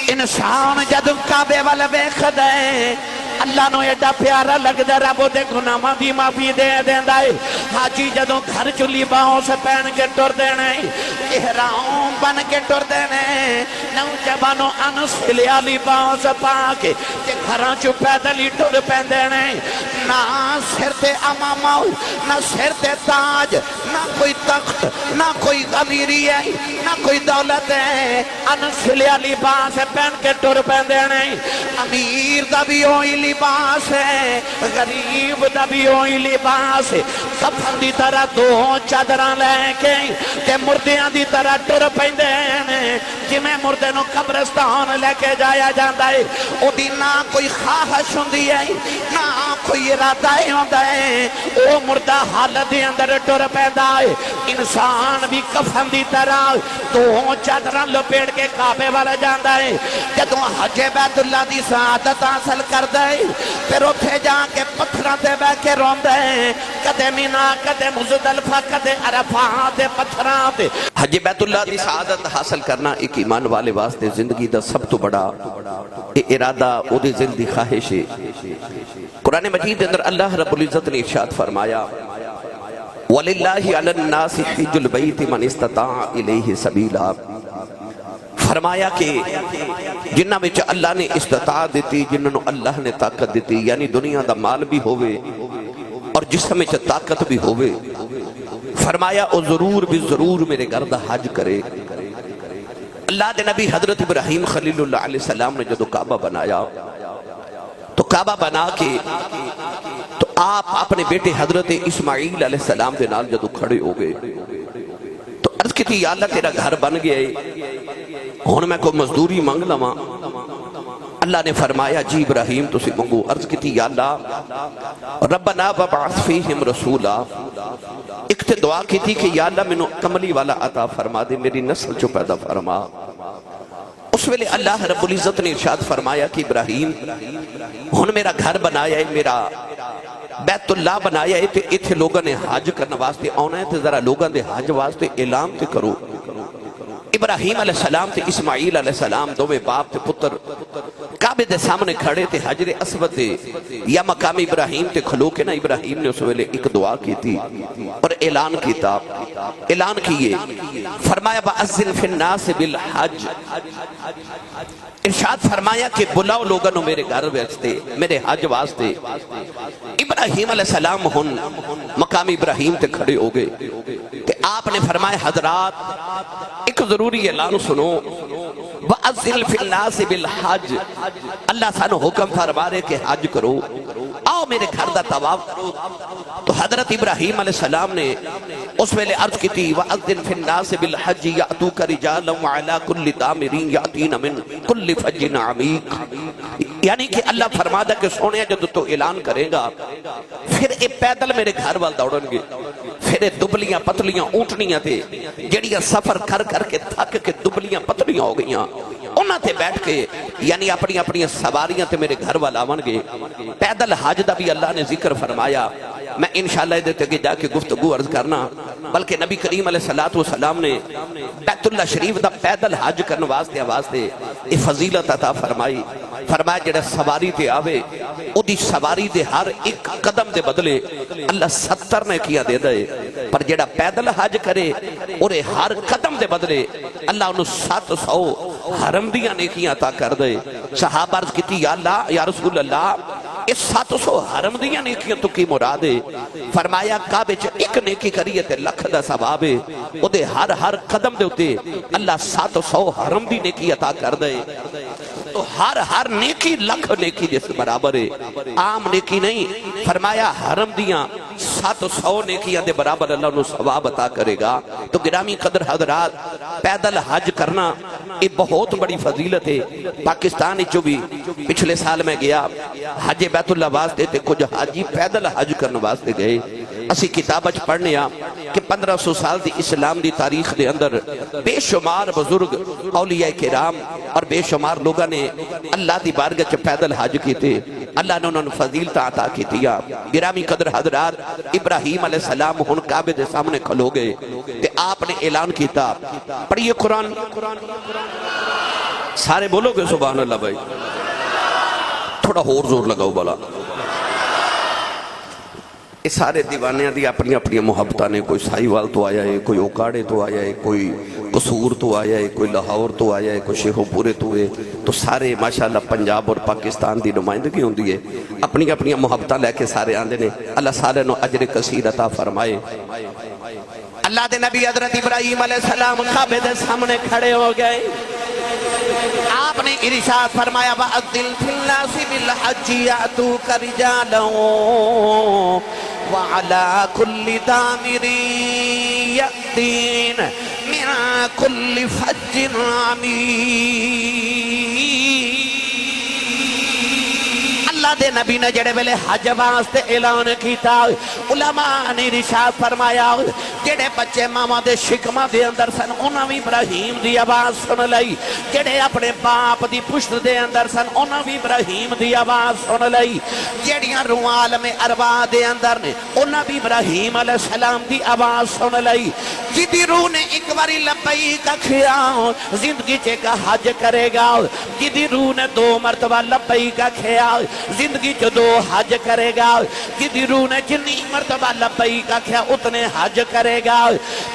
انسان جدو کعبے والا ویکھدا ہے اللہ نو ایڈا پیارا لگدا رب دے گناہاں دی معافی دے دیندا ہے حاجی جدوں گھر چ لباس پہن کے ٹر دینا ہے احرام بن کے ٹر دینا ہے نوجوانوں انسلیا لباس پا کے تے گھراں چ پیدل ہی ٹر پیندے نے نہ سر تے امامہ نہ سر تے تاج نہ کوئی تخت نہ کوئی امیری ہے نہ کوئی دولت ہے انسلیا لباس پہن کے ٹر پیندے نے امیر دا بھی ہوئی لباس ہے غریب دا بھی ہوئی لباس ہے کفن دی طرح دو چادراں لے کے تے مردیاں دی طرح ٹر پیندے نے جویں مردے نو قبرستان لے کے جایا جاندا ہے او دی نہ کوئی خواہش ہوندی ہے نہ کوئی ارادہ ہوندا ہے او مردہ حالت دے اندر ٹر پیندا ہے انسان بھی کفن دی طرح دو چادراں لپیٹ کے کعبے والا جاندا ہے جدوں حج بیت اللہ دی سعادت حاصل کردا ہے پھر اوتھے جا کے پتھراں تے بیٹھ کے روندا ہے کدے مینا کدے مزدلفہ کدے عرفات دے پتھراں تے حج بیت اللہ دی سعادت حاصل کرنا ایک ایمان والے واسطے زندگی دا سب تو بڑا ارادہ او دی دل دی خواہش ہے قرآن مجید اندر اللہ رب العزت نے ارشاد فرمایا وَلِلَّهِ عَلَى النَّاسِ حِجُّ الْبَيْتِ مَنِ اسْتَطَاعَ إِلَيْهِ سَبِيلًا فرمایا کہ جنہ میں اللہ نے استطاعت دیتی جنہوں اللہ نے طاقت دیتی یعنی دنیا دا مال بھی ہوئے اور جسم میں طاقت بھی ہوئے فرمایا او ضرور بھی ضرور میرے گھر دا حج کرے اللہ دے نبی حضرت ابراہیم خلیل اللہ علیہ السلام نے جدو کعبہ بنایا تو کعبہ بنا کے تو آپ اپنے بیٹے حضرت اسماعیل علیہ السلام دے نال جدو کھڑے ہو گئے تو عرض کی تھی یا اللہ تیرا گھر بن گیا ہے ہون میں کوئی مزدوری منگ لواں اللہ نے فرمایا جی ابراہیم تو سے منگو عرض کی تھی یا اللہ ربنا وبعث فیہم رسولا ایک تے دعا کی تھی کہ یا اللہ منو کملی والا عطا فرما دے میری نسل چو پیدا فرما اس ویلے اللہ رب العزت نے ارشاد فرمایا کہ ابراہیم ہن میرا گھر بنایا ہے میرا بیت اللہ بنایا ہے تے ایتھے لوگاں نے حج کرنے واسطے آنا ہے تے ذرا لوگاں دے حج واسطے اعلان تے کرو ابراہیم علیہ السلام تے اسماعیل علیہ السلام دوویں باپ تے پتر کعبے دے سامنے کھڑے تے حجر اسود تے یا مقام ابراہیم تے کھلو کے نا ابراہیم نے اس ویلے ایک دعا کی تھی اور اعلان کیتا اعلان کیے فرمایا وَأَذِّنْ فِي النَّاسِ بِالْحَجِّ ارشاد فرمایا کہ بلاؤ لوگوں میرے گھر واسطے میرے حج واسطے ابراہیم علیہ السلام ہن مقام ابراہیم تے کھڑے ہو گئے کہ آپ نے فرمایا حضرات ایک ضروری اعلان سنو وَأَذِّنْ فِي النَّاسِ بِالْحَجِّ اللہ سانو حکم فرما رہے کہ حج کرو آؤ میرے گھر دا طواف کرو تو حضرت ابراہیم علیہ السلام نے اس ویلے عرض کی تھی وَأَذِّنْ فِي النَّاسِ بِالْحَجِّ يَأْتُوكَ رِجَالًا وَعَلَى كُلِّ دَامِرٍ يَأْتِينَ مِنْ كُلِّ فَجٍّ عَمِيقٍ یعنی کہ اللہ فرماتا کہ سونے جب تو اعلان کرے گا پھر اے پیدل میرے گھر وال دوڑن گے پھر اے دبلیاں پتلیاں اونٹنیاں تھے جڑیاں سفر کر کر کے تھک کے دبلیاں پتلیاں ہو گئیاں انہاں تے بیٹھ کے یعنی اپنی اپنی سواریاں تے میرے گھر والا آون گے پیدل حج دا بھی اللہ نے ذکر فرمایا میں انشاءاللہ ادھر تک جا کے گفتگو عرض کرنا بلکہ نبی کریم علیہ السلام نے بیت اللہ شریف دا پیدل حج کرنے واسطے یہ فضیلت عطا فرمائی فرمایا جڑا سواری تے آوے او دی سواری دے ہر ایک قدم دے بدلے اللہ 70 نے کیا دے دے پر جڑا پیدل حج کرے اور ہر قدم دے بدلے اللہ انہوں 700 حرم دیاں نیکیاں عطا کر دے صحابہ عرض کیتی یا اللہ یا رسول اللہ اس 700 حرم دیاں نیکیاں تو کی مراد ہے فرمایا کعبے چ ایک نیکی کریے تے لکھ دا ثواب ہے او دے ہر قدم دے اتے اللہ 700 حرم دی نیکی عطا کر دے تو ہر نیکی لکھ نیکی جس برابر ہے عام نیکی نہیں فرمایا حرم دیاں 700 نیکیاں دے برابر اللہ انہوں ثواب عطا کرے گا تو گرامی قدر حضرات پیدل حج کرنا یہ بہت بڑی فضیلت ہے پاکستان جو بھی پچھلے سال میں گیا حج بیت اللہ واسطے تے کچھ حاجی پیدل حج کرنے واسطے گئے اسی کتابچ پڑھنے کہ 1500 سال دی اسلام دی تاریخ دے اندر بے شمار بزرگ اولیاء کرام اور بے شمار لوگاں نے اللہ دی بارگاہ چ پیدل حج کیتے اللہ نے انہوں فضیلت عطا کی دیا گرامی قدر حضرات ابراہیم علیہ السلام ہن کعبے دے سامنے کھلو گئے تے آپ نے اعلان کیتا پڑھیے قرآن سارے بولو گے سبحان اللہ بھائی؟ تھوڑا اور زور لگاؤ بلا. یہ سارے دیوانیاں دی اپنی اپنی محبتہ نے. کوئی سائیوال تو آیا ہے، کوئی اوکاڑے تو آیا ہے، کوئی قصور تو آیا ہے، کوئی لاہور تو آیا ہے، کوئی شیخو پورے تو ہے. تو سارے ماشاءاللہ پنجاب اور پاکستان دی نمائندگی ہوندی ہے. اپنی اپنی محبتہ لے کے سارے آندے نے. اللہ سارے نو اجر کثیر عطا فرمائے. اللہ دے نبی حضرت ابراہیم علیہ السلام کعبے دے سامنے کھڑے ہو گئے. آپ نے ارشاد فرمایا وَأَذِّن فِي النَّاسِ بِالْحَجِّ يَأْتُوكَ رِجَالًا وَعَلَى كُلِّ ضَامِرٍ يَأْتِينَ مِنْ كُلِّ فَجٍّ عَمِيقٍ. اللہ دے نبی نے جڑے ویلے حج واسطے اعلان کیتا، علماء نے ارشاد فرمایا جڑے بچے ماما دے شکمہ دے اندر سن انہاں بھی ابراہیم دی آواز سن لئی. جڑے اپنے باپ دی پشت دے اندر سن انہاں بھی ابراہیم دی آواز سن لئی. جڑیاں روح عالم ارواح دے اندر نے انہاں بھی ابراہیم علیہ السلام دی آواز سن لئی. جدی روح نے ایک باری لبیک کہیا زندگی چے کا حج کرے گا. جدی روح نے 2 مرتبہ لبیک کہیا زندگی چ 2 حج کرے گا. جدی روح نے جنی مرتبہ لبیک کہیا اتنے حج کرے گا.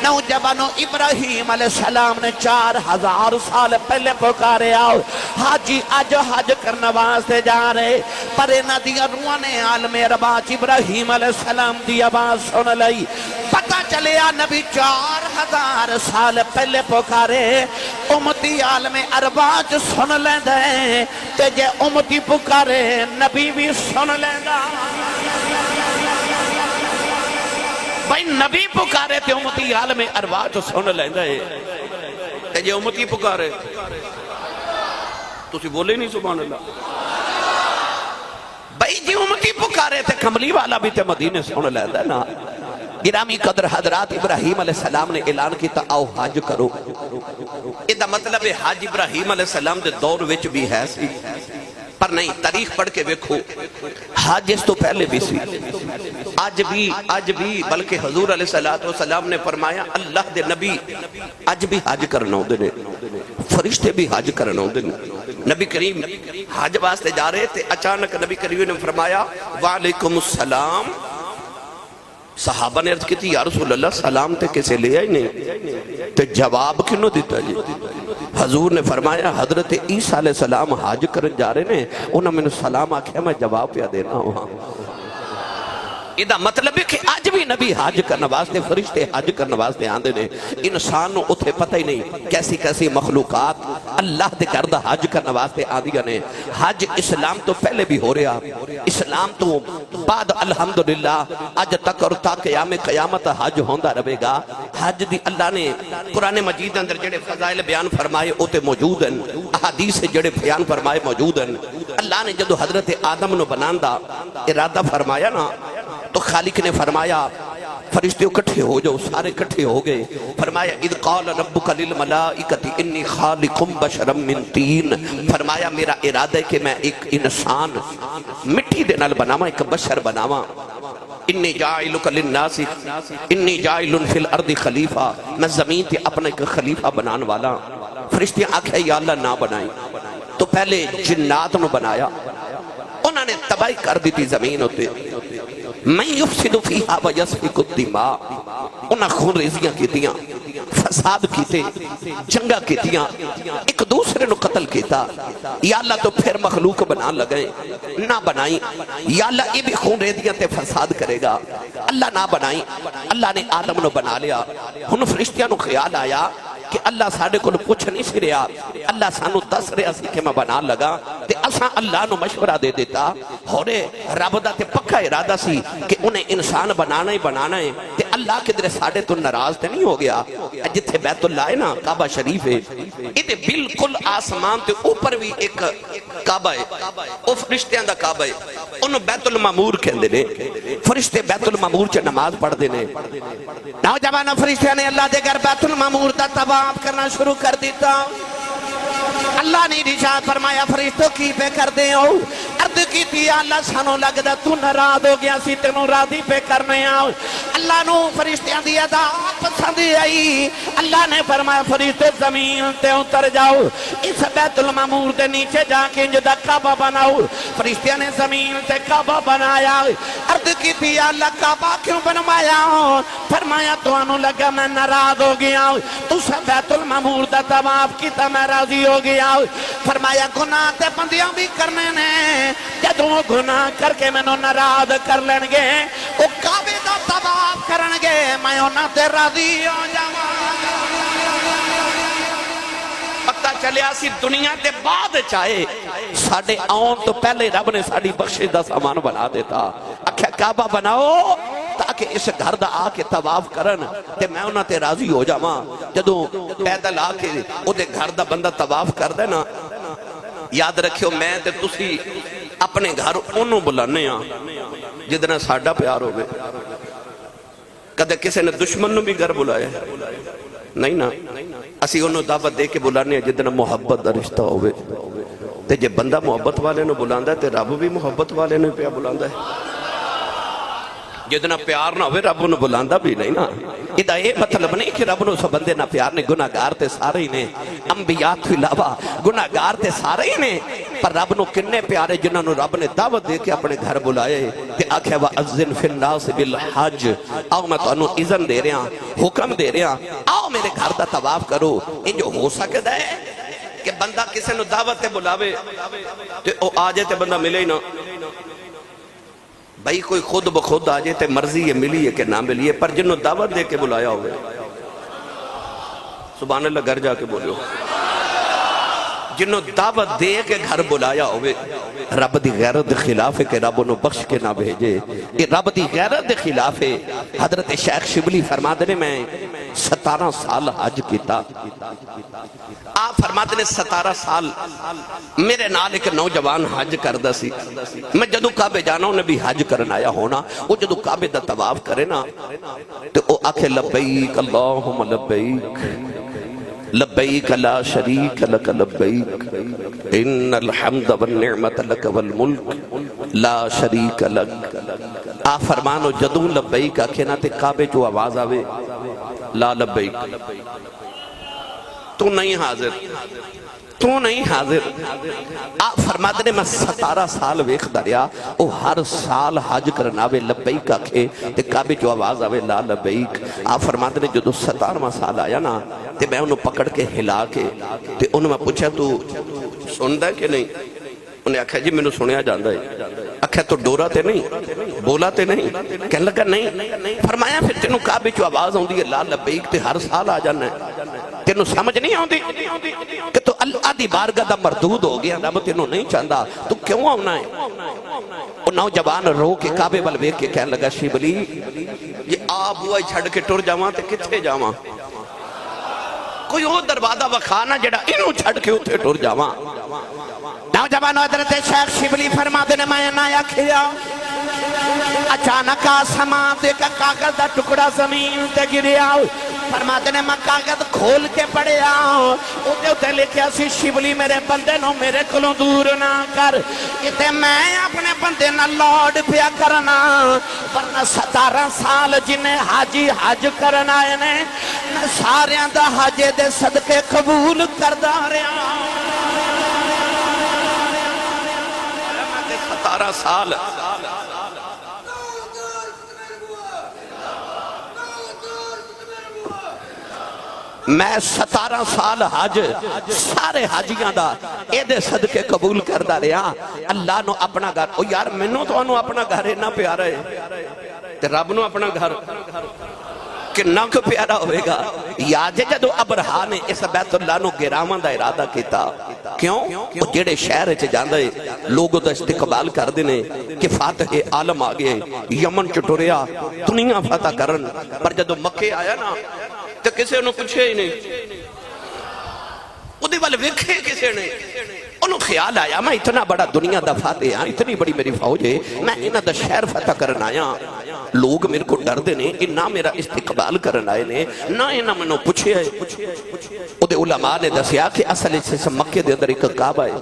نوجوانوں ابراہیم علیہ السلام نے 4000 سال پہلے پکارے آؤ حاجی اج حج کرنے واسطے جا رہے. پر انہاں دی روحاں نے عالم ارواح ابراہیم علیہ السلام دی آواز سن لئی. پتہ چلیا نبی 4000 سال پہلے پکارے. امتی عالم ارواح سن لیندے تے جے امتی پکارے نبی بھی سن لیندا. بھائی نبی پکارے تے امتی عالم ارواح سن لیندے تے جے امتی پکارے تسی بولے نہیں سبحان اللہ. بھائی جی امتی پکارے تے کملی والا بھی تے مدینے سن لیندا نا. گرامی قدر حضرات ابراہیم علیہ السلام نے اعلان کیتا آؤ حج کرو. یہ مطلب ہے حج ابراہیم علیہ السلام دے دور وچ بھی ہے سی پر نہیں. تاریخ پڑھ کے ویکھو حج اس تو پہلے بھی سی. آج بھی بلکہ حضور علیہ السلام نے فرمایا اللہ دے نبی آج بھی حج کرنا ہوندے نے، فرشتے بھی حج کرنا ہوندے نے. نبی کریم حج واسطے جا رہے تھے. اچانک نبی کریم نے فرمایا وعلیکم السلام. صحابہ نے عرض کی تھی یا رسول اللہ سلام تے کسے لے آئی نہیں تے جواب کنوں دیتا جی. حضور نے فرمایا حضرت عیسیٰ علیہ السلام حج کرن جا رہے نے انہوں میں نے سلام آکھیا میں جواب پیا دینا ہوا. یہ مطلب ہے کہ آج بھی نبی حج کرنے واسطے فرشتے حج کرنے واسطے آندے نے. انسان نو اتھے پتہ ہی نہیں کیسی کیسی مخلوقات اللہ دے کردہ حج کرنے واسطے آندیاں نے. حج اسلام تو پہلے بھی ہو رہا، اسلام تو بعد الحمدللہ اج تک اور تا قیامت حج ہوندا رہے گا. حج دی اللہ نے قرآن مجید اندر جڑے فضائل بیان فرمائے وہ تے موجود ہیں، احادیث جڑے بیان فرمائے موجود ہیں. اللہ نے جدو حضرت آدم نو بناندا ارادہ فرمایا نا تو خالق نے فرمایا فرشتے اکٹھے ہو جاؤ. سارے اکٹھے ہو گئے. فرمایا اذ قال ربک للملائکۃ انی خالق بشرا من طین. فرمایا میرا ارادہ ہے کہ میں ایک انسان مٹی دے نال بناواں، ایک بشر بناواں. انی جاعلک للناس انی جاعل فی الارض خلیفہ. میں زمین تے اپنا ایک خلیفہ بنان والا. فرشتے آکھے یا اللہ نہ بنائیں. تو پہلے جنات نو بنایا، انہوں نے تباہی کر دی تھی زمین ہوتے. میں یفسد فیہا ویسفک الدماء. انہاں خون ریزیاں کیتیاں، فساد کیتے، جنگا کیتیاں، ایک دوسرے نو قتل کیتا. یا اللہ تو پھر مخلوق بنا لگئے نہ بنائیں. یا اللہ یہ بھی خون ریزیاں تے فساد کرے گا. اللہ نہ بنائیں. اللہ نے آدم نو بنا لیا. ہن فرشتیاں نو خیال آیا کہ اللہ ساڑھے کو پوچھ نہیں سی رہا، اللہ سانو دس رہا سی کہ میں بنا لگا تے اساں اللہ نو مشورہ دے دیتا. ہورے رب دا تے پکا ارادہ سی کہ انہیں انسان بنانا ہی بنانا ہے تے اللہ کے درے ساڑھے تو ناراض تے نہیں ہو گیا. جتھے بیت اللہ ہے نا کعبہ شریف ہے، یہ بالکل آسمان تے اوپر بھی ایک کعبہ ہے، او فرشتیاں دا کعبہ ہے. انہوں بیت المعمور کہندے نے. فرشتے بیت المعمور چ نماز پڑھ دے نے. نوجوان فرشتیاں نے اللہ دے گھر بیت المعمور دا طواف کرنا شروع کر دیتا. اللہ نے ارشاد فرمایا فرشتوں کی پہ کر دے ہو. عرض کی تھی اللہ سانو لگدا تو ناراض ہو گیا سی تینوں راضی پہ کرنے آ اللہ نو فرشتیاں دی ادا پسند آئی اللہ نے فرمایا فرشتے زمین تے اتر جاؤ اس بیت المعمور دے نیچے جا کے انج دا کعبہ بناؤ فرشتیاں نے زمین تے کعبہ بنایا عرض کی تھی اللہ کعبہ کیوں بنوایا فرمایا تو انو لگا میں ناراض ہو گیا تو سب بیت المعمور دا طواف کیتا میں راضی ہو گیا فرمایا گناہ تے بندیاں بھی کرنے نے جدوں گناہ کر کے میں ناراض کر لیں گے او کعبے دا طواف کرن گے میں انہاں تے راضی ہو جاواں پتہ چلیا سی دنیا دے بعد چاہے ساڑھے آن تو پہلے رب نے ساڑھی بخشش دا سامان بنا دیتا اکھا کعبہ بناؤ تاکہ اس گھر دا آ کے طواف کرن تے میں انہاں تے راضی ہو جاواں جدوں پیدل آ کے او دے گھر دا بندہ طواف کر دے نا یاد رکھیو میں تے تسی اپنے گھر انہوں بلانے ہاں جدنا ساڑھا پیار ہوئے کدے کسے نے دشمن نو بھی گھر بلایا نہیں نا اسی انہوں دعوت دے کے بلانے ہیں جدنا محبت دا رشتہ ہوئے تے جے بندہ محبت والے نو بلاندہ ہے تے رب بھی محبت والے نو پیا بلاندہ ہے جدنا پیار نہ ہوئے رب نو بلاندہ بھی نہیں نا ادھا یہ مطلب نہیں کہ رب نو سب بندے نہ پیار نے گناہگار تے سارے ہی نے انبیاء تو علاوہ گناہگار تے سارے ہی نے پر رب نو کنے پیارے جنہاں نو رب نے دعوت دے کے اپنے گھر بلائے کہ آکھے وَأَذِّن فِي النَّاسِ بِالْحَجِّ آؤ میں تو انہوں اذن دے رہے ہیں حکم دے رہے ہیں آؤ میرے گھر دا طواف کرو یہ جو ہو سکتا ہے کہ بندہ کسے نو دعوت تے بلاوے تے او آجے تے بندہ ملے ہی نا بھائی کوئی خود بخود آجے تے مرضی یہ ملی ہے کہ نہ ملی ہے پر جنہوں دعوت دے کے بلایا ہوئے سبحان اللہ گھر جا کے بولو جنہوں دعوت دے کے گھر بلایا ہوئے رب دی غیرت خلاف ہے کہ رب انہوں بخش کے نہ بھیجے یہ رب دی غیرت خلاف ہے حضرت شیخ شبلی فرماتے نے میں 17 سال حج کیتا آپ فرماتے نے 17 سال میرے نال ایک نوجوان حج کردہ سی میں جدو کعبے جانا انہیں بھی حج کرنا آیا ہونا وہ جدو کعبے دا طواف کرے نا تو وہ آکھے لبیک اللہم لبیک لبیک لا شریک لک لبیک ان الحمد والنعمت لک والملک لا شریک لک آپ فرمانو جدو لبیک آکھے نا تے کعبے جو آواز آوے لا لبیک تو نہیں حاضر تو نہیں حاضر آپ فرماتے نے میں 17 سال ویخ دریا او ہر سال حج کرنا آوے لبیک آکھے تے کعبے جو آواز آوے لا لبیک آپ فرماتے نے جدو 17واں سال آیا نا تے میں انہوں پکڑ کے ہلا کے تے انہوں میں پوچھا تو سن دا کہ نہیں انہیں آکھا جی میں نے سنیا جاندہ ہے آکھا تو ڈورا تے نہیں بولا تے نہیں کہنے لگا نہیں فرمایا پھر تینوں کعبے جو آواز ہوں دی لا لبیک تے ہر سال آ جانا ہے تینوں سمجھ نہیں ہوں دی کہ تو اللہ دی بارگاہ دا مردود ہو گیا رب تینوں نہیں چاہتا تو کیوں آنا ہے وہ نوجوان رو کے کعبے وال ویکھ کے کہنے لگا شبلی یہ آپ ہوا چھڑ کے ٹر جاواں تے کتھے جاواں کوئی ہو دروازہ وکھانا جڑا انہوں چھڑ کے اتھے ٹر جاواں نوجوان حضرت شیخ شبلی فرماتے نے میں نہ کھیا اچانک آسمان دے کا کاغذ دا ٹکڑا زمین تے گریا فرماتے نے میں کاغذ کھول کے پڑھیا اتے لکھیا سی شبلی میرے بندے نو میرے کلوں دور نہ کر اتے میں اپنے بندے نہ لوڈ پیا کرنا ورنہ 17 سال جنہیں حاجی حج کرنا ہے ساریاں دا حاجے دے صدقے قبول کردہ رہا 17 سال میں 17 سال حج سارے حاجیاں دا اے دے صدقے قبول کردہ رہا اللہ نو اپنا گھر او یار منو تو انو اپنا گھر اتنا پیارا ہے تے رب نو اپنا گھر کنا کو پیارا ہوئے گا یاد ہے جدو ابرہا نے اس بیت اللہ نو گرامان دا ارادہ کیتا کیوں وہ جڑے شہر چے جاندے لوگوں دا استقبال کر دینے کہ فاتح عالم آگئے یمن چٹوریا دنیا فتح کرن پر جدو مکے آیا نا تو کسے انہوں پوچھے ہی نہیں وہ دی والے ویکھے کسے نے انہوں خیال آیا میں اتنا بڑا دنیا دا فاتح ہاں، اتنی بڑی میری فوج ہے، میں انہاں دا شہر فتح کرنا آیا، لوگ میرے کو ڈر دے نے، نہ میرا استقبال کرنا آئے نے، نہ انہاں میں نو پوچھے آئے۔ او دے علماء نے دسیا کہ اصل سے مکے دے اندر ایک کعبہ ہے،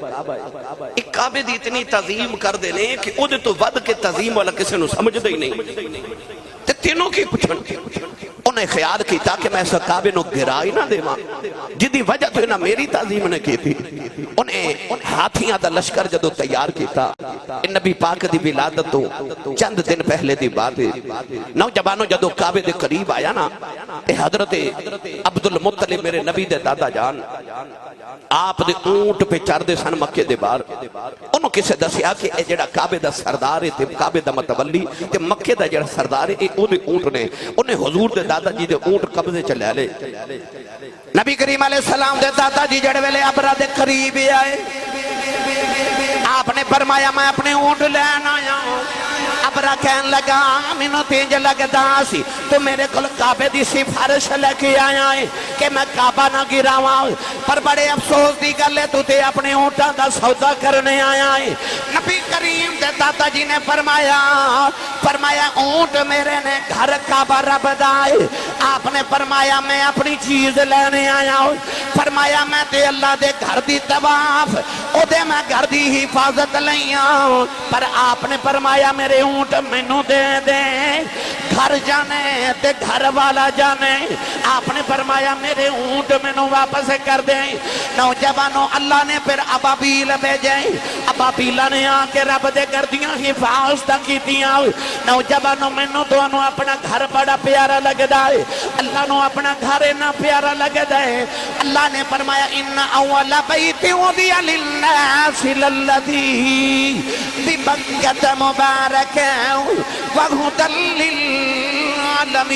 ایک کعبے دی اتنی تعظیم کر دے نے کہ او دے تو ود کے تعظیم والا کسی نو سمجھ دے ہی نہیں، تے تینوں کی پوچھن۔ انہیں خیال کیتا کہ میں اس کعبے نو گرائی نہ دے ماں، جدی وجہ تو انہاں میری تعظیم نے کی تھی۔ انہیں ہاتھیاں دا لشکر جدو تیار کیتا، نبی پاک دی ولادت تو چند دن پہلے دی بات ہے، نوجوانوں جدو کعبے دے قریب آیا نا، اے حضرت عبدالمطلب میرے نبی دے دادا جان آپ دے اونٹ پہ چار دے سن مکے دے بار، انہوں کسے دسیا کہ اے جڑا کعبے دا سردار ہے، کعبے دا متولی تے مکے دا جڑا سردار ہے، اے او دے اونٹ نے، انہیں حضور دے دادا جی دے اونٹ قبضے چلے لے۔ نبی کریم علیہ السلام دے دادا جی جڑے ویلے ابرا دے قریب آئے، آپ نے فرمایا میں اپنے اونٹ لین آیا ہوں۔ ابرا کہن لگا مینوں تینج لگدا سی تو میرے کل کعبے دی سفارش لے کے آیا ہے کہ میں کعبہ نہ گراواں، پر بڑے افسوس دی گل ہے تو تے اپنے اونٹاں دا سودا کرنے آیا ہے۔ نبی کریم دے دادا جی نے فرمایا اونٹ میرے نے گھر کعبہ رب دا ہے۔ آپ نے فرمایا میں اپنی چیز لینے آیا ہوں، فرمایا میں تے اللہ دے گھر دی طواف او دے میں گھر دی حفاظت لیاں، پر آپ نے فرمایا میرے اونٹ مینوں دے دے، گھر جانے تے گھر والا جانے۔ آپ نے فرمایا میرے اونٹ مینوں واپس کر دیں۔ نوجوانوں اللہ نے پھر ابابیل بھیجے، ابابیل نے آ کے رب دے گھردیاں حفاظت کیتیاں۔ نوجوانوں مینوں تانوں اپنا گھر بڑا پیارا لگدا ہے، اللہ نو اپنا گھر اتنا پیارا لگدا ہے۔ اللہ نے فرمایا ان اول بیت وضع للناس للذی ببکۃ مبارکا وہدی للعالمین۔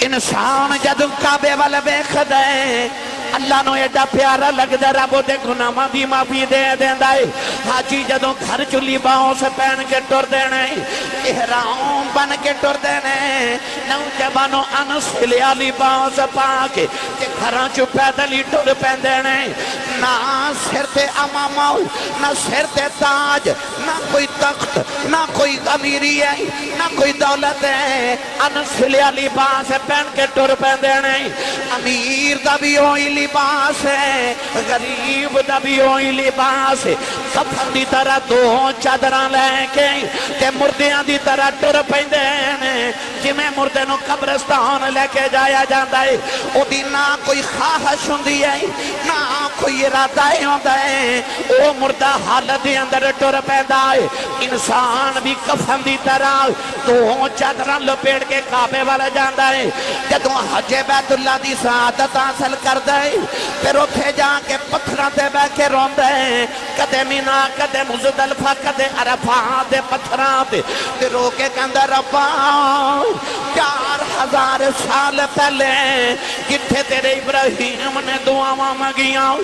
انسان جد کعبے وال ویکھدا ہے اللہ نو ایڈا پیارا لگدا، رب دے گناہاں دی معافی دے دیندا ہے۔ حاجی جدوں گھر چلی باہوں سے پہن کے ٹر دینا ہے، احرام بن کے ٹر دینا ہے، نوجوانوں انسلے والی باہوں سے پا کے تے گھراں چ پیدل ہی ٹر پین دینا ہے۔ نہ سر تے امامہ، نہ سر تے تاج، نہ کوئی تخت، نہ کوئی امیری ہے، نہ کوئی دولت ہے، انسلے والی باہوں سے پہن کے ٹر پین دینا ہے۔ امیر دا بھی ہوئی لباس ہے، غریب دا بھی ہوئی لباس ہے، کفن دی طرح دو چادراں لے کے تے مردیاں دی طرح ٹر پیندے نے، جویں مردے نو قبرستان لے کے جایا جاندا ہے۔ او دی نہ کوئی خواہش ہوندی ہے، نہ کوئی ارادہ ہوندا ہے، او مردہ حالت دے اندر ٹر پیندا ہے۔ انسان بھی کفن دی طرح دو چادراں لپیٹ کے کعبے والا جاندا ہے۔ جدوں حج بیت اللہ دی سعادت حاصل کردا ہے، پھر اوتھے جا کے پتھراں تے بیٹھ کے روندا ہے، کدے مینا کدے مزدلفہ کدے عرفات دے پتھراں تے رو کے کہندا ربا 4000 سال پہلے جتھے تیرے ابراہیم نے دعاواں منگیاں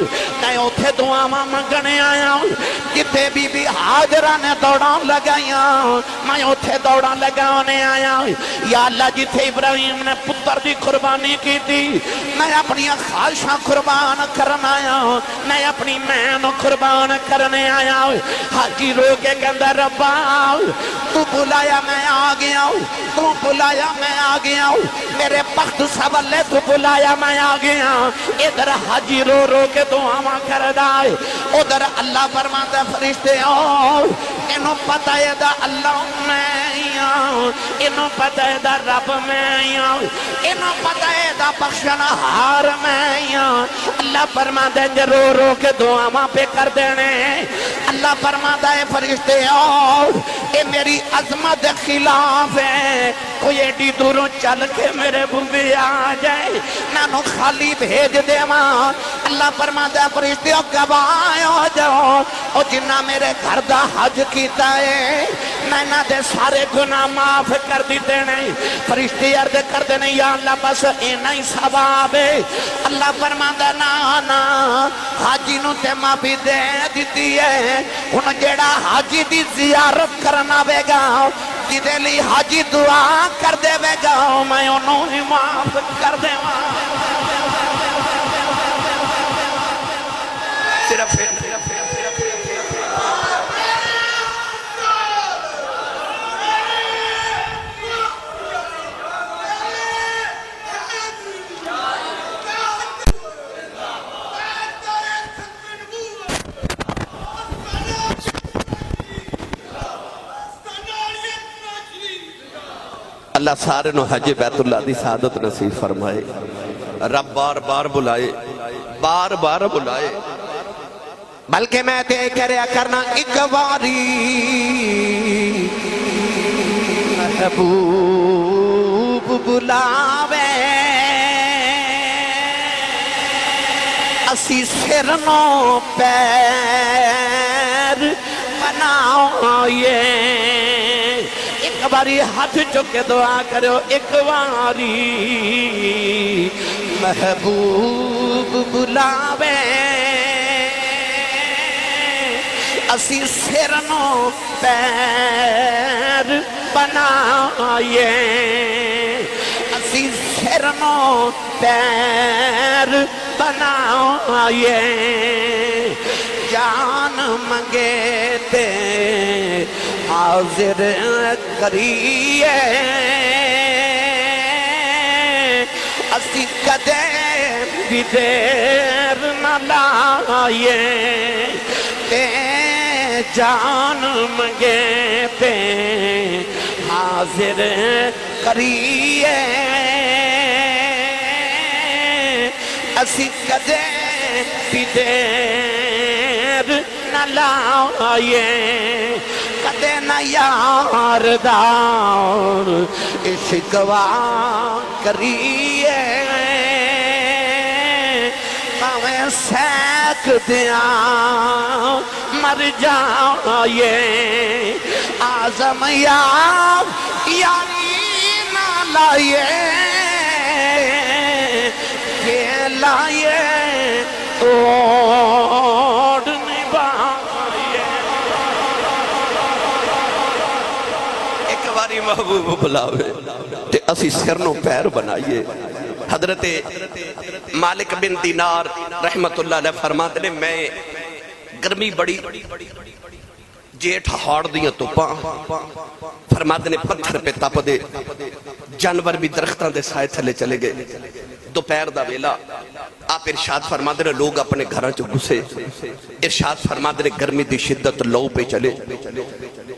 میں اوتھے دعاواں منگنے آیا، جتھے بی بی ہاجرہ نے دوڑاں لگائیاں میں اوتھے دوڑاں لگانے آیا۔ یا اللہ جتھے ابراہیم نے پتر دی قربانی کی تھی میں اپنی خواہشاں قربان کرنا آیا، میں اپنی مین قربان کرنے آیا۔ حاجی رو کے کہندا ربا تو بلایا میں آ گیا، تو بلایا میں آ گیا، میرے بخت سوالے تو بلایا میں آ گیا۔ ادھر حاجی رو رو کے دعاواں کردا ہے، ادھر اللہ فرماتا فرشتے آؤ، انہوں پتہ ہے دا اللہ میں آؤں، انہوں پتہ ہے دا رب میں آؤں، انہوں پتہ ہے دا بخشنا ہار میں آؤں۔ اللہ فرماتا ہے رو رو کے دعاواں پہ کر دینے، اللہ فرماتا ہے فرشتے آؤ، اے میری عظمت خلاف ہے، کوئی ایڈی دوروں چل کے میرے بوبی آ جائے نانو خالی بھیج دے ماں۔ اللہ فرماتا ہے فرشتے گواہ ہو جاؤ، او جنہ میرے گھر دا حج کیتا ہے میں نہ دے سارے گناہ معاف کر دیتے نہیں۔ فرشتے عرض کر دے نہیں یا اللہ بس اینا ہی ثواب ہے۔ اللہ فرماتا نا حاجی نو تے معافی دے دیتی ہے، ان جیڑا حاجی دی زیارت کرنا وے گا جدے لی حاجی دعا کر دے وے گا میں انہوں ہی معاف کر دے اللہ سارے نو حج بیت اللہ دی سعادت نصیب فرمائے رب بار بار بلائے بار بار بلائے بلکہ میں تے کریا کرنا ایک باری محبوب بلاوے اسی سر نو پیر بنائیے ایک باری ہاتھ چکے دعا کرو ایک باری محبوب بلاوے اسی سر نو پیر بنائیے اسی سر نو پیر بنائیے جان منگے تے حاضر کریے اسی کدے بھی دیر نہ لائیے تے جان منگے تے حاضر کریے اسی کدے بھی دیر نہ لائیے کدے نہ یار دار عشقوا کریے پاویں سیک دیاں مر جائیے آزم یاری نہ لائیے یہ لائیے اوڑ نبھائیے ایک باری محبوب بلاوے تے اسی سرنوں پیر بنائیے حضرت مالک بن دینار رحمت اللہ علیہ فرماتے نے میں گرمی بڑی جیٹھ ہاڑ دیاں تو پاں فرماتے نے پتھر پہ تپ دے جانور بھی درختان دے سائے تھلے چلے گئے دوپہر دا ویلا آپ ارشاد فرماتے نے لوگ اپنے گھراں چ گھسے ارشاد فرماتے نے گرمی دی شدت لو پہ چلے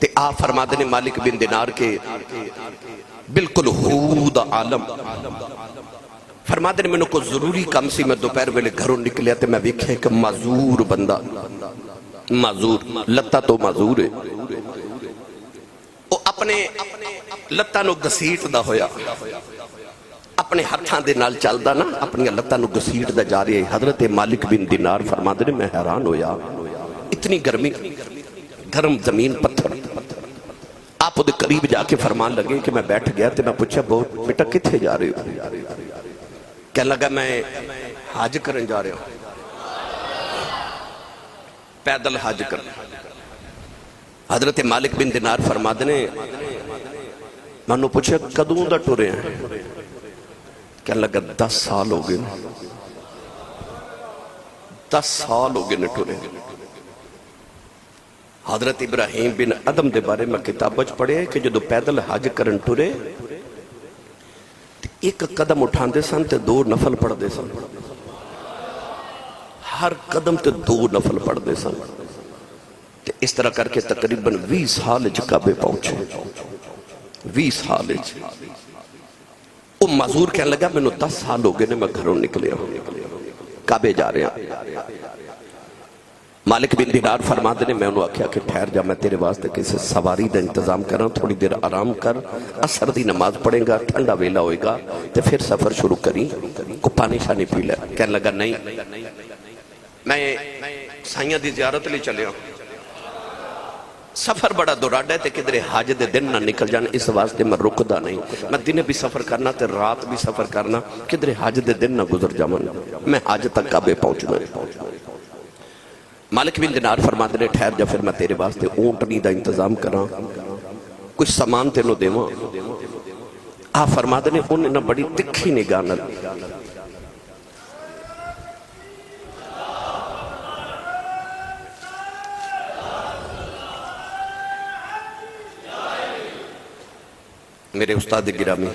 تے آپ فرماتے نے مالک بن دینار کے بالکل حود عالم فرماتے نے میں نے کو ضروری کم سی میں دوپہر ویلے گھروں نکلیا تے میں ویکھے کہ معذور بندہ معذور لتا تو معذور ہے وہ اپنے لتا نو گسیٹ دا ہویا اپنے ہتھاں دے نال چل دا نا اپنی لتا نو گسیٹ دا جا رہی ہے حضرت مالک بن دینار فرماتے نے میں حیران ہویا اتنی گرمی گرم زمین پتھر آپ دے قریب جا کے فرمان لگے کہ میں بیٹھ گیا تے میں پوچھا بہت بیٹا کتھے جا رہے ہو کہنے لگا میں حج کرن جا رہا ہوں پیدل حج کرن حضرت مالک بن دینار فرماتے نے میں نے پوچھا کدوں دا ٹورے ہیں کہنے لگا 10 سال ہو گئے 10 سال ہو گئے ٹورے حضرت ابراہیم بن ادم دے بارے میں کتابچ پڑھے کہ جو پیدل حج کرن ٹورے ایک قدم اٹھان دے سن تے 2 نفل پڑھ دے سن ہر قدم تے 2 نفل پڑھ دے سن تے اس طرح کر کے تقریباً 20 سال کعبے پہنچے 20 سال وہ معذور کہنے لگا میں نے 10 سال ہو گئے نے میں گھروں نکلے ہوں کعبے جا رہے ہیں مالک بن دینار فرماتے نے میں انہوں آکھیا کہ ٹھہر جا میں تیرے واسطے کسی سواری دا انتظام کرنا تھوڑی دیر آرام کر اثر دی نماز پڑھیں گا ٹھنڈا ویلا ہوئے گا تے پھر سفر شروع کریں کو پانی شانی پی لے کہنے لگا نہیں میں سائیاں دی زیارت لے چلے ہوں سفر بڑا دوراڈا ہے تے کدھرے حج دے دن نہ نکل جانا اس واسطے میں رکدا نہیں میں دن بھی سفر کرنا تے رات بھی سفر کرنا کدھرے حج دے دن نہ گزر جانا میں حج تک کعبے پہنچنا مالک بن دینار فرماتے نے ٹھہر جا پھر میں تیرے واسطے اونٹنی دا انتظام کراں کچھ سامان تینوں دیواں آپ فرماتے نے انہیں نہ بڑی تکھی نگاہ نہ میرے استاد گرامی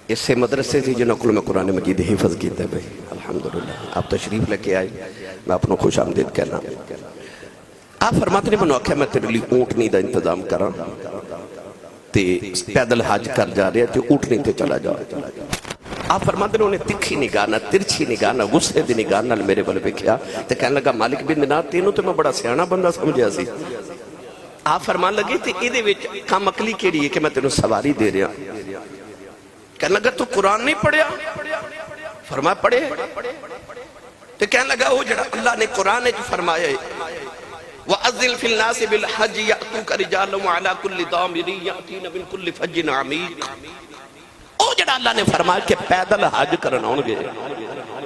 اس سے مدرسے تھی جنہوں کو میں قرآن مجید حفظ کیتے بھئی الحمدللہ آپ تشریف لے کے آئے میں اپنوں خوش آمدید کہنا آپ فرماتے نے منو آکھیا میں تیرے لیے اونٹنی دا انتظام کراں تے پیدل حج کر جا رہے تے اٹھنے تے چلا جا آپ فرماتے نے انہیں تکھی نگاہ نہ ترچھی نگاہ نہ غصے دی نگاہ نہ میرے بل ویکھیا تے کہنے لگا مالک بن دینار تینوں تے میں بڑا سیاںا بندہ سمجھیا سی آپ فرمان لگے تے ایدے وچ کم عقلی کیڑی ہے کہ میں تینوں سواری دے رہا کہنے لگا تو قرآن نہیں پڑھیا فرمایا پڑھے تے کہنے لگا وہ جڑا اللہ نے قرآن جو فرمایا ہے وَأَذِّلْ فِي النَّاسِ بِالْحَجِّ يَأْتُوكَ رِجَالٌ وَعَلَى كُلِّ ضَامِرٍ يَأْتِينَ مِنْ كُلِّ فَجٍّ عَمِيقٍ او جڑا اللہ نے فرمایا کہ پیدل حج کرنا ہوں گے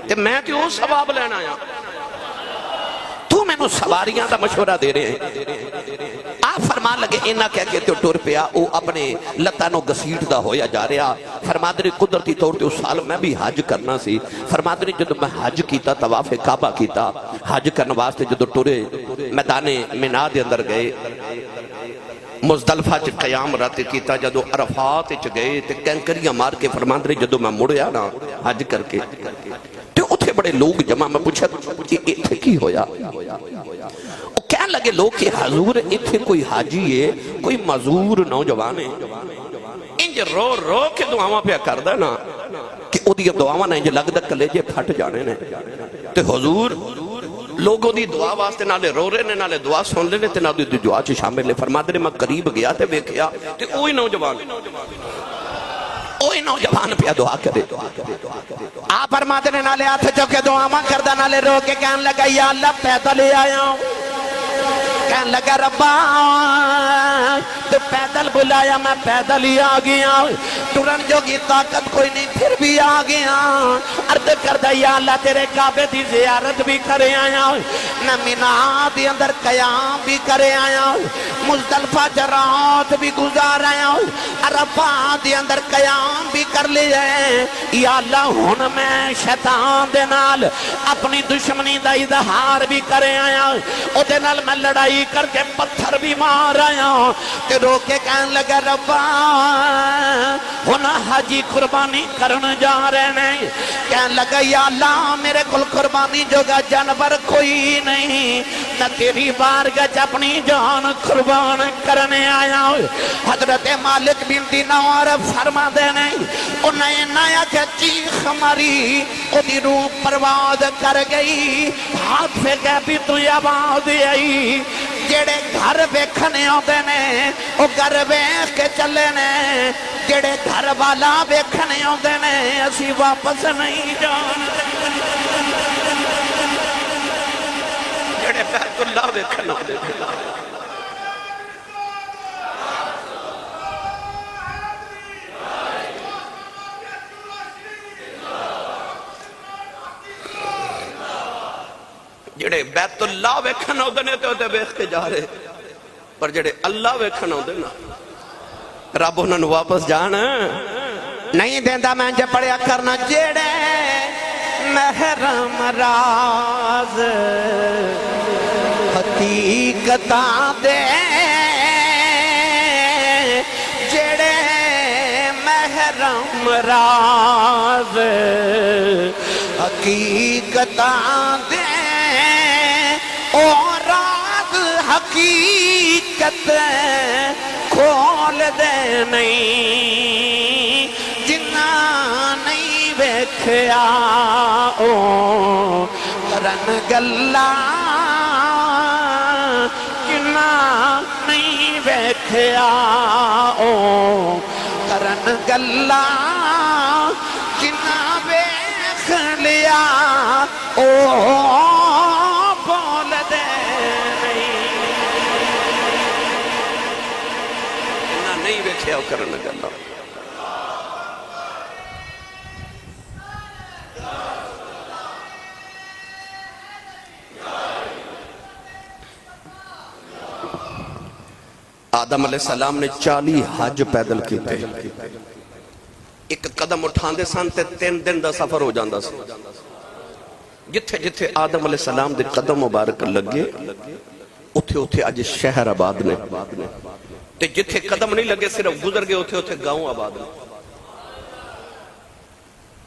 تے میں تے وہ ثواب لینا آیا تو میں نو سواریاں دا مشورہ دے رہے ہیں آپ فرمان لگے اینا کہہ کے تو ٹور پیا او اپنے لتانوں گسیٹ دا ہویا جا رہا فرمان دے قدرتی طور تے اس سال میں بھی حج کرنا سی فرمان دے جدو میں حج کیتا طواف کعبہ کیتا حج کرنے واسطے جدو ٹورے میدان مینا دے اندر گئے مزدلفہ چ قیام رات کیتا جدو عرفات چ گئے تے کینکریاں مار کے فرمان دے جدو میں مڑیا نا حج کر کے تے اتھے بڑے لوگ جمع میں پوچھا اتھے کی ہویا وہ کہنے لگے لوگ کہ حضور اتھے کوئی حاجی ہے کوئی مزور نوجوان ہے انج رو رو کے دعاواں پہ کردہ نا کہ او دیا دعاواں نا انج لگدہ کلیجے پھٹ جانے نے تے حضور لوگوں دی دعا واسطے نالے رو رہے نے نالے دعا سن لے تے نالے دی دعا چ شامل لے فرما دے میں قریب گیا تے ویکھیا تے اوہی نوجوان پہ دعا کرے آپ فرماتے نے نالے ہاتھ چوکے دعا ماں کردہ نالے رو کے کہنے لگا یا اللہ پیدل لے آیا ہوں کہنے لگا ربا تو پیدل بلایا میں پیدل ہی آگیا ترن جو کی طاقت کوئی نہیں پھر بھی آگیا عرض کردہ یا اللہ تیرے کعبے دی زیارت بھی کرے آیا میں مینا دی اندر قیام بھی کرے آیا مزدلفہ جرات بھی گزار آیا عرفات دی اندر قیام بھی کر لیا یا اللہ ہون میں شیطان دے نال اپنی دشمنی دا اظہار بھی کرے آیا او دے نال میں لڑائی کر کے پتھر بھی مار آیا تے رو کے کہنے لگا ربا ہونا حجی قربانی کرن جا رہے ہیں کہنے لگا یا اللہ میرے کل قربانی جو گا جانور کوئی نہیں نہ تیری بارگاہ اپنی جان قربان کرنے آیا حضرت مالک بن دینار فرما دے نہیں انہیں نایا کہ چیخ ماری انہیں روح پرواز کر گئی ہاتھ پہ گئے بھی تو آواز آئی جڑے گھر ویکھنے ہوندے نے او گھر ویکھ کے چلے نے جڑے گھر والا ویکھنے ہوندے نے اسی واپس نہیں جاندے جڑے بیت اللہ ویکھنے ہوندے نے جڑے بیت اللہ ویکھن ہوندے نے تے ویکھ کے جا رہے پر جڑے اللہ ویکھن ہوندے نا رب انہاں نوں واپس جان نہیں دیندا میں جے پڑھیا کرنا جڑے محرم راز حقیقتاں دے جڑے محرم راز حقیقتاں دے اور راز حقیقت کھول دے نہیں جنہ نہیں ویکھیا او کرن گلا جنہ نہیں ویکھیا او کرن گلا جنہ ویکھ لیا او کرنے گلا آدم علیہ السلام نے 40 حج پیدل کیتے ایک قدم اٹھاندے سن تے 3 دن دا سفر ہو جاندا سی جتھے جتھے آدم علیہ السلام دے قدم مبارک لگے اتھے اتھے اج شہر آباد نے تے جتھے قدم نہیں لگے صرف گزر گئے اتھے اتھے گاؤں آباد نے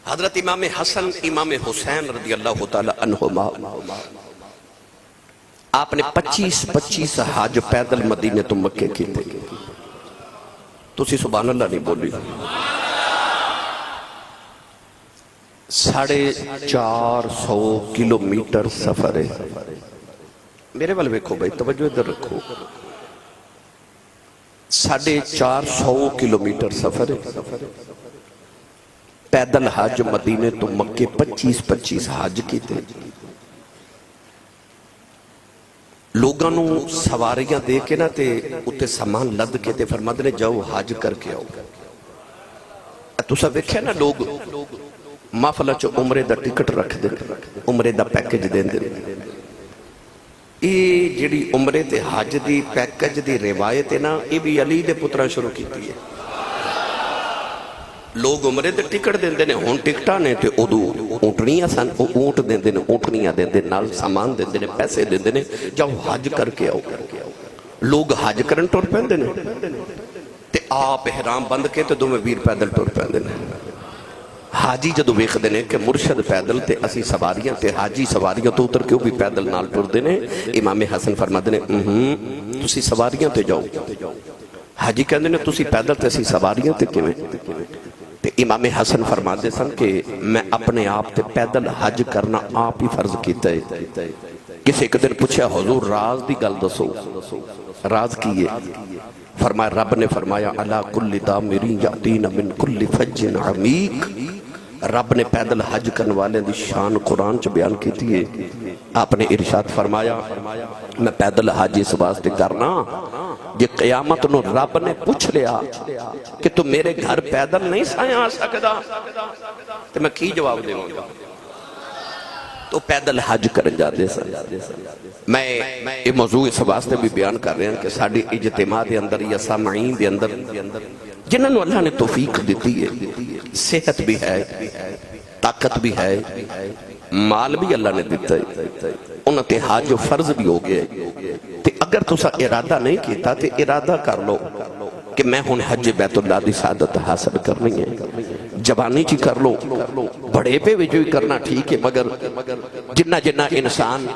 حضرت امام حسن امام حسین رضی اللہ تعالی عنہما آپ نے 25 حج پیدل مدینے تو مکے کی تھے تسی سبحان اللہ نہیں بولی 450 کلومیٹر سفر ہے میرے والے ویکھو بھائی توجہ ادھر رکھو 450 کلومیٹر سفر ہے پیدل حج مدینے تو مکے 25 حج کیتے لوگاں نو سواریاں دے کے نا تے اتے سامان لد کے تے فرماتے نے جاؤ حج کر کے آؤ تسا ویکھیا نا لوگ محفل چ عمرے دا ٹکٹ رکھ دے عمرے دا پیکج دے دے یہ جڑی عمرے تے حج دی پیکج دی روایت ہے نا یہ بھی علی دے پترا شروع کیتی ہے لوگ عمرے دے ٹکٹ دے دے ہون ٹکٹاں نے تے ادو اونٹنیاں سن اونٹ دے دے اونٹنیاں دے دے نال سامان دے دے پیسے دے دے جاؤ حج کر کے آؤ لوگ حج کرن ٹر پیندے نے تے آپ احرام بند کے تے دوویں ویر پیدل ٹر پیندے نے حاجی جدو ویکھدے نے کہ مرشد پیدل تے اسی سواریاں تے حاجی سواریاں تو اتر کے بھی پیدل نال ٹردے نے امام حسن فرماتے نے تسی سواریاں تے جاؤ حاجی کہندے نے تسی پیدل تے اسی سواریاں تے کیویں تے امام حسن فرماتے سن کہ میں اپنے آپ تے پیدل حج کرنا آپ ہی فرض کیتا ہے کسی ایک دن پوچھا حضور راز دی گل دسو راز کی ہے فرمایا رب نے فرمایا علا کل دامری یاتین من کل فج عمیق رب نے پیدل حج کرنے والے دی شان قرآن چ بیان کیتی ہے آپ نے ارشاد فرمایا میں پیدل حج اس واسطے کرنا یہ قیامت نو رب نے پوچھ لیا کہ تو میرے گھر پیدل نہیں سائیں آ سکدا تو میں کی جواب دے گا تو پیدل حج کرن جاتے سن میں یہ موضوع اس واسطے بھی بیان کر رہے ہیں کہ ساڑھی اجتماع دے اندر یا سامعین دے اندر جنہوں نے اللہ نے توفیق دیتی ہے صحت بھی ہے طاقت بھی ہے مال بھی اللہ نے دیتا ہے انہوں تے حج فرض بھی ہو گئے تے اگر تسا ارادہ نہیں کیتا تے ارادہ کر لو کہ میں ہن حج بیت اللہ دی سعادت حاصل کرنی ہے جوانی چی کر لو بڑے پہ بھی جو کرنا ٹھیک ہے مگر جنہ جنہ انسان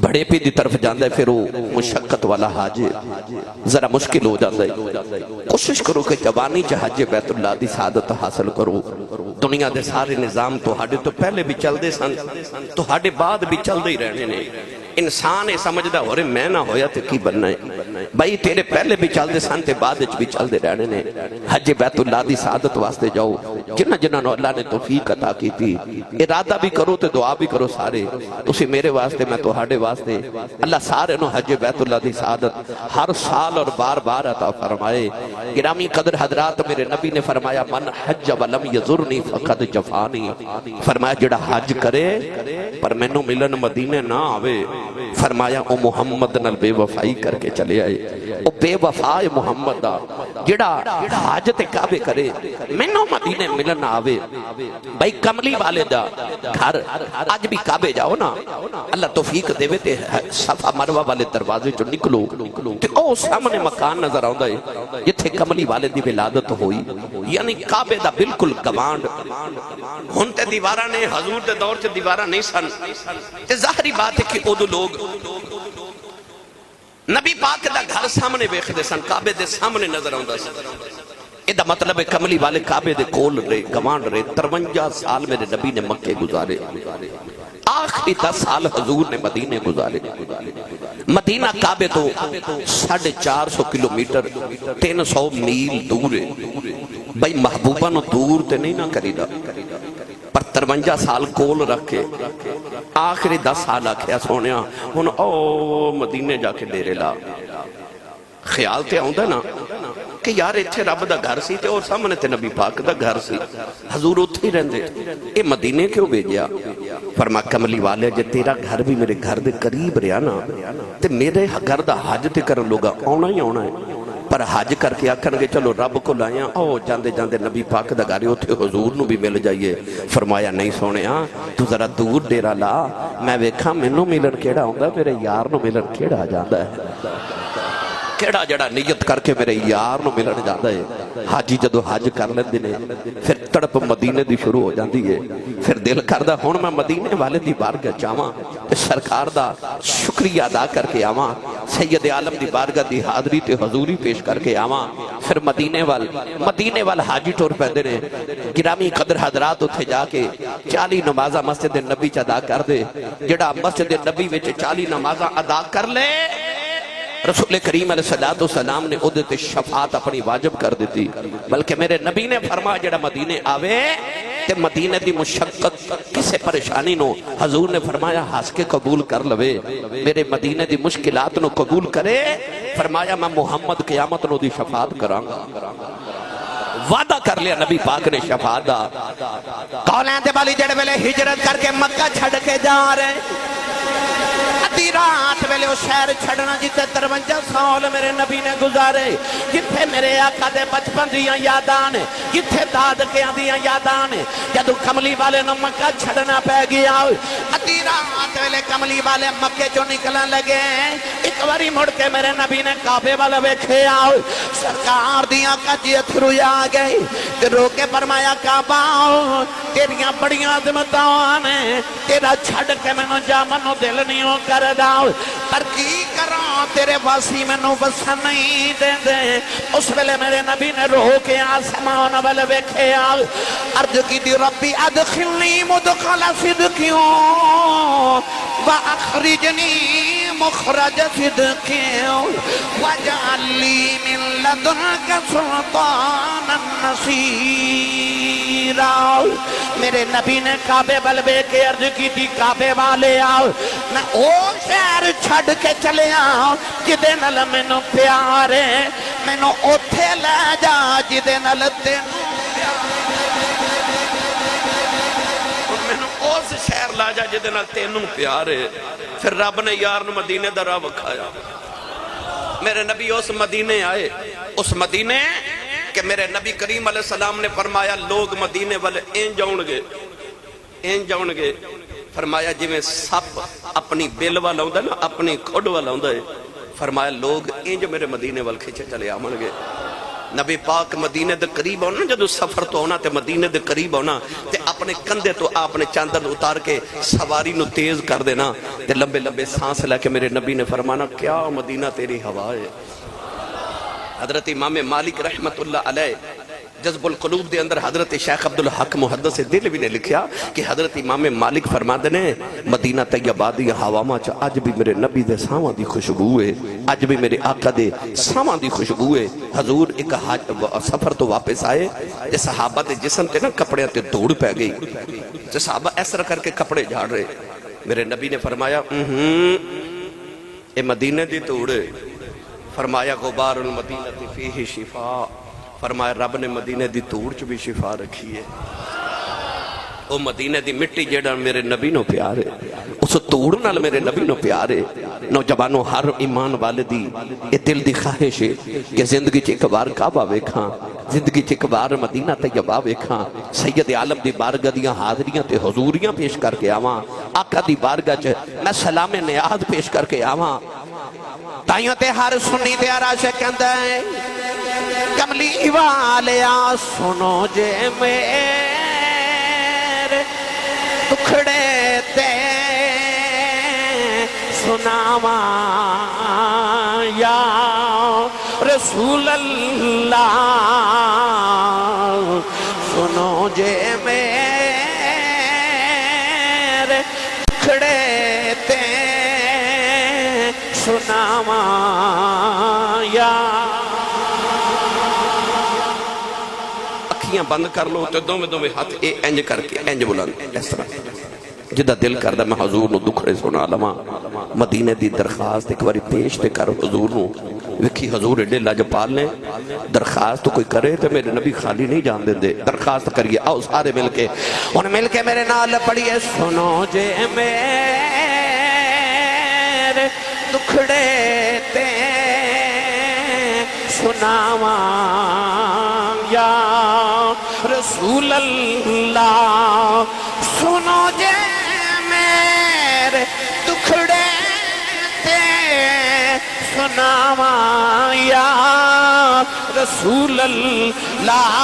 بڑے پہ دی طرف جاندہ ہے پھر وہ مشقت والا حج ذرا مشکل ہو جاندہ ہے کوشش کرو کہ جوانی چی حج بیت اللہ دی سعادت حاصل کرو دنیا دے سارے نظام تو ہاڑے تو پہلے بھی چل دے سن تو ہاڑے بعد بھی چل دے ہی رہنے نے انسان ہے سمجھدا ہو رہے میں نہ ہویا تے کی بننا ہے بھائی تیرے پہلے بھی چل دے سن تے بعد بھی چل دے رہنے نے حج بیت اللہ دی سعادت واسطے جاؤ جنہ جنہ نو اللہ نے توفیق عطا کی تھی ارادہ بھی کرو تے دعا بھی کرو سارے تسی میرے واسطے میں تو ہاڑے واسطے اللہ سارے نو حج بیت اللہ دی سعادت ہر سال اور بار بار عطا فرمائے گرامی قدر حضرات میرے نبی نے فرمایا من حج ولم یزرنی فقد جفانی فرمایا جڑا حج کرے پر میں نو ملن مدینے نہ آوے فرمایا او محمد نال بے وفائی کر کے چلے آئے او بے وفائے محمد دا جڑا حج تے کعبے کرے میں نو مدینے ملن آوے بھائی کملی والے دا گھر آج بھی کعبے جاؤ نا اللہ توفیق دے تے صفا مروہ والے دروازے جو نکلو تے او سامنے مکان نظر آؤں ہے جتھے کملی والے دی ولادت ہوئی یعنی کعبے دا بالکل گوانڈ ہن تے دیوارہ نے حضور دے دور چ دیوارہ نہیں سن تے ظاہری بات ہے کہ ادو لوگ نبی پاک دا گھر سامنے بیخ دے سن کعبے دے سامنے نظر آؤں دا سن یہ دا مطلب ہے کملی والے کعبے دے کول رہے گوانڈ رہے 53 سال میرے نبی نے مکے گزارے آخری 10 سال حضور نے مدینے گزارے مدینہ کعبے تو 450 کلومیٹر 300 میل دور ہے بھائی محبوبہ نو دور تے نہیں نہ کری دا پر 53 سال کول رکھے آخری 10 سال آکھیا سونیا ہن او مدینے جا کے ڈیرے لا خیال تے آؤں دا نا کہ یار اتھے رب دا گھر سی تے اور سامنے تے نبی پاک دا گھر سی حضور اتھے ہی رہن دے اے مدینے کیوں بھیجیا فرما کملی والے جے تیرا گھر بھی میرے گھر دے قریب رہا نا تے میرے گھر دا حج تے کرن لوگا آنا ہی آنا ہے پر حج کر کے آکھن گے چلو رب کو لائیاں او جاندے جاندے نبی پاک دا گھر اتھے حضور نو بھی مل جائیے فرمایا نہیں سونے تو ذرا دور ڈیرا لا میں ویکھاں مینوں ملن کیڑا ہوندا میرے یار نو ملن کیڑا جاندا ہے کیڑا جڑا نیت کر کے میرے یار نو ملن جاندہ ہے حاجی جدو حج کر لیندے نے پھر تڑپ مدینے دی شروع ہو جاندی ہے پھر دل کردہ ہن میں مدینے والے دی بارگاہ جاواں تے سرکار دا شکریہ ادا کر کے آواں سید عالم دی بارگاہ دی حاضری تے حضوری پیش کر کے آواں پھر مدینے وال حاجی ٹور پہدے نے گرامی قدر حضرات اتھے جا کے 40 نمازہ مسجد نبی چا ادا کر دے جڑا مسجد نبی وچ 40 نمازہ ادا کر لے رسول کریم علیہ السلام نے ادھے شفاعت اپنی واجب کر دیتی بلکہ میرے نبی نے فرمایا جڑا مدینے آوے تے مدینے دی مشقت کسے پریشانی نو حضور نے فرمایا ہنس کے قبول کر لوے میرے مدینے دی مشکلات نو قبول کرے فرمایا میں محمد قیامت نو دی شفاعت کرانگا وعدہ کر لیا نبی پاک نے شفاعت دا کولیں دے والی جڑے ویلے ہجرت کر کے مکہ چھڑ کے جا رہے ادھی رات ویلے وہ شہر چھڑنا جتے 53 سال میرے نبی نے گزارے جتھے میرے آقا دے بچپن دیاں یاداں جتھے دادکیاں دیاں یاداں جدو کملی والے نو مکہ چھڑنا پہ گیا ادھی رات ویلے کملی والے مکے جو نکلن لگے ایک باری مڑ کے میرے نبی نے کعبے والے ویکھے آؤ سرکار دیاں کجی اتھرو آ گئی تے رو کے فرمایا کعبہ تیریاں بڑیاں عظمتاں نے تیرا چھڑ کے مینوں جا منو دل نہیں ہو کر داؤ پر کی کروں تیرے واسی میں نو وسن نہیں دے دے اس ویلے میرے نبی نے رو کے آسمان والے ویکھے آل عرض کی دی ربی ادخلنی مدخل صدقیوں واخرجنی مخرج صدقیوں وجعل لی من لدنک سلطانا نصیرا میرے نبی نے کعبے بلبے کے عرض کی تھی کعبے والے آؤ میں او شہر چھڑ کے چلے آؤ جدے نل میں نو پیارے میں نو اوتھے لے جا جدے نل تینو میں نو اوس شہر لا جا جدے نل تینو پیارے پھر رب نے یار نو مدینے دا راہ وکھایا میرے نبی اس مدینے آئے اس مدینے کہ میرے نبی کریم علیہ السلام نے فرمایا لوگ مدینے والے این جاؤن گے فرمایا جی میں سپ اپنی بیل والا ہوں نا اپنی کھوڑ والا ہوں فرمایا لوگ این جو میرے مدینے وال کھچے چلے آمن گے نبی پاک مدینے دے قریب ہونا جدو سفر تو ہونا تے مدینے دے قریب ہونا تے اپنے کندھے تو اپنے چاندر اتار کے سواری نو تیز کر دینا تے لمبے لمبے سانس لے کے میرے نبی نے فرمانا کیا مدینہ تیری ہوا ہے حضرت امام مالک رحمت اللہ علیہ جذب القلوب دے اندر حضرت شیخ عبدالحق محدث دل بھی نے لکھیا کہ حضرت امام مالک فرما دینے مدینہ طیبہ دی ہواما چا آج بھی میرے نبی دے ساواں دی خوشبو ہے آج بھی میرے آقا دے ساواں دی خوشبو ہے حضور ایک سفر تو واپس آئے تے صحابہ دے جسم تے نا کپڑے تے دوڑ پہ گئی تے صحابہ ایسا کر کے کپڑے جھاڑ رہے میرے نبی نے فرمایا اے مدینہ دی توڑے فرمایا غبار المدینہ فیہ شفا فرمایا رب نے مدینہ دی توڑ چ بھی شفا رکھی ہے او مدینہ دی مٹی جیڑا میرے نبی نو پیارے اس توڑ نال میرے نبی نو پیارے نوجوانوں ہر ایمان والدی اے دل دی خواہش ہے کہ زندگی چ ایک بار کعبہ ویکھاں زندگی چ ایک بار مدینہ طیبہ ویکھاں سید عالم دی بارگاہ دیاں حاضریاں تے حضوریاں پیش کر کے آواں آقا دی بارگاہ چ میں سلام نیاز پیش کر کے آواں تائیوں تے ہر سنی تے عاشق کہندا ہے کملی والیا سنو جے میرے دکھڑے تے سناواں یا رسول اللہ سنو جے میرے دکھڑے تے سناواں یا اکھیاں بند کر لو تے دوویں ہاتھ اے انج کر کے انج بلند اس طرح جدا دل کردا میں حضور نو دکھڑے سنا لواں مدینے دی درخواست ایک باری پیش تے کر حضور نو ویکھی حضور ایڈے لاجپال نے درخواست کوئی کرے تے میرے نبی خالی نہیں جان دیندے درخواست کریے آؤ سارے مل کے میرے نال پڑھیے سنو جے میرے دکھڑے تے سناواں یا رسول اللہ سنو جے میرے دکھڑے تے سناواں یا رسول اللہ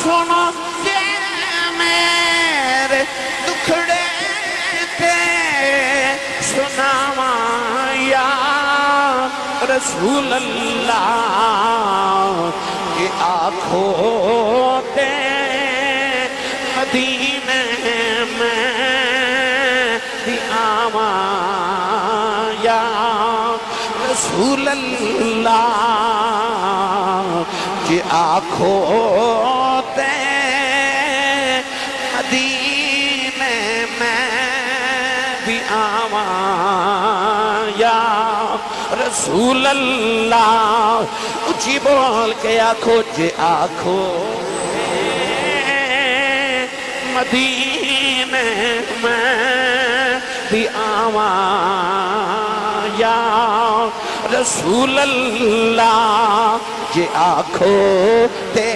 سنو جے میرے دکھڑے تے سناواں یا رسول اللہ آنکھوں تے مدینے میں بھی آواں یا رسول اللہ کہ آنکھوں تے مدینے میں بھی آواں یا رسول اللہ اچھی بول کے آنکھوں جے آنکھوں مدینے میں بھی آواں یا رسول اللہ جے آنکھوں تے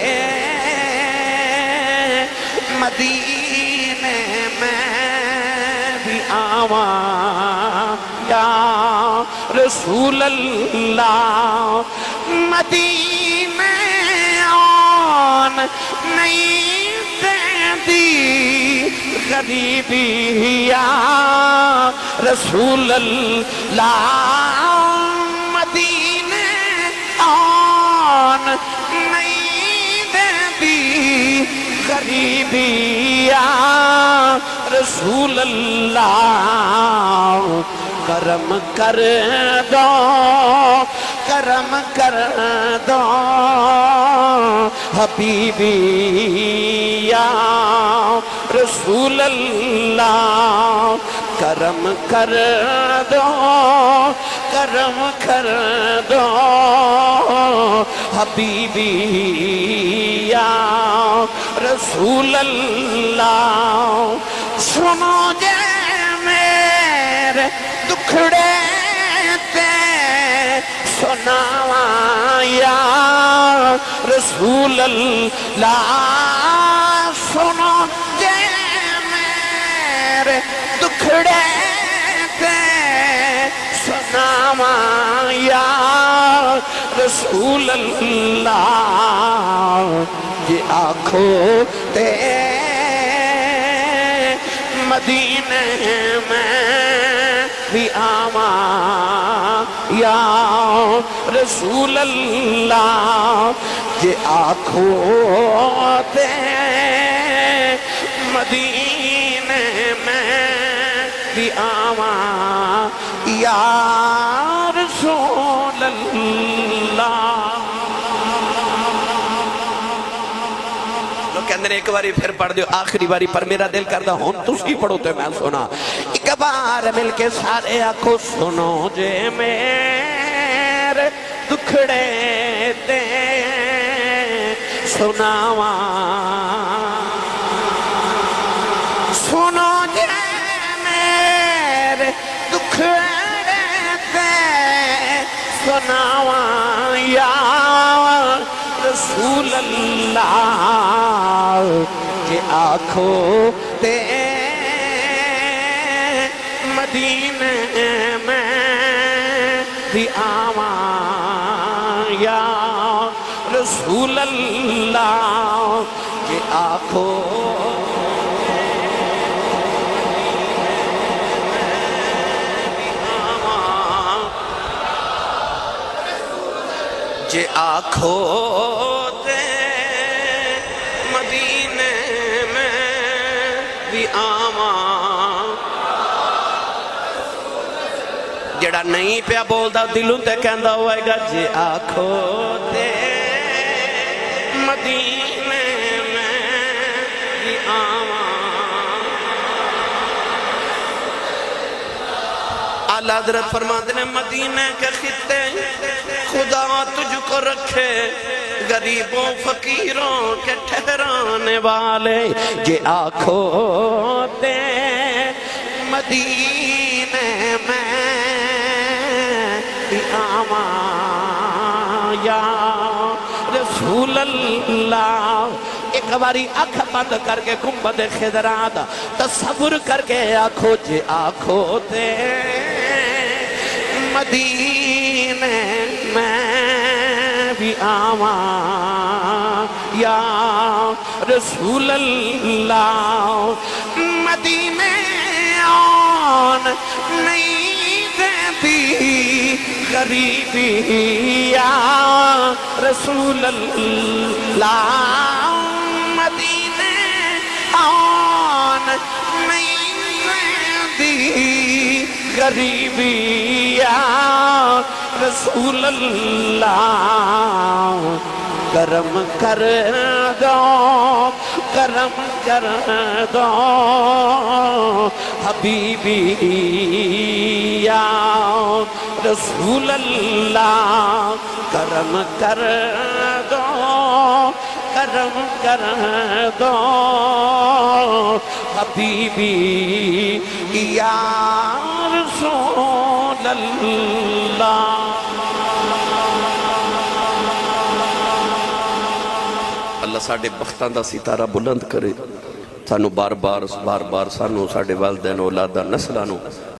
مدینے میں بھی آواں یا رسول اللہ مدینے آن نہیں دیندی غریبی یا رسول اللہ مدینے آن نہیں دیندی غریبی یا رسول اللہ کرم کر دو کرم کر دو حبیبی یا رسول اللہ کرم کر دو کرم کر دو حبیبی یا رسول اللہ سنو جے میرے دکھڑے تے سناواں یا رسول اللہ سنو جے میرے دکھڑے تے سناواں یا رسول اللہ یہ آنکھوں تے مدینے میں بھی آواں یا رسول اللہ یہ آنکھوں تے مدینے میں بھی آواں یا رسول اللہ کہندے ایک باری پھر پڑھ دیو آخری باری پر میرا دل کردہ ہون تسی پڑھو تو میں سنا ایک بار مل کے سارے آنکھوں سنو جے میرے دکھڑے تے سناواں سنو جے میرے دکھڑے تے سناواں یا رسول اللہ کہ آنکھوں تے مدینے میں بھی آواں یا رسول اللہ کہ آنکھوں جے آنکھوں تے مدینے میں بھی آواں جڑا نہیں پیا بولدا دلوں تے کہندا ہوئے گا جے آنکھوں تے مدینے میں بھی آواں اعلیٰ حضرت فرماتے ہیں مدینے کے خطے خدا تجھ کو رکھے غریبوں فقیروں کے ٹھہرانے والے یہ آنکھوں تے مدینے میں بھی آواں یا رسول اللہ ایک باری آنکھ بند کر کے گنبد خضرا تصور کر کے آنکھوں جے آنکھوں تے مدینے میں بھی آواں یا رسول اللہ مدینے آن نہیں دی غریبی یا رسول اللہ مدینے آن نہیں دی غریبی یا رسول اللہ کرم کر دو کرم کر دو حبیبی یا رسول اللہ کرم کر دو کرم کر دو حبیبی یا رسول اللہ اللہ ساڑھے بختان دا ستارہ بلند کرے سانو بار بار سانو ساڑھے والدین اولادہ نسلانو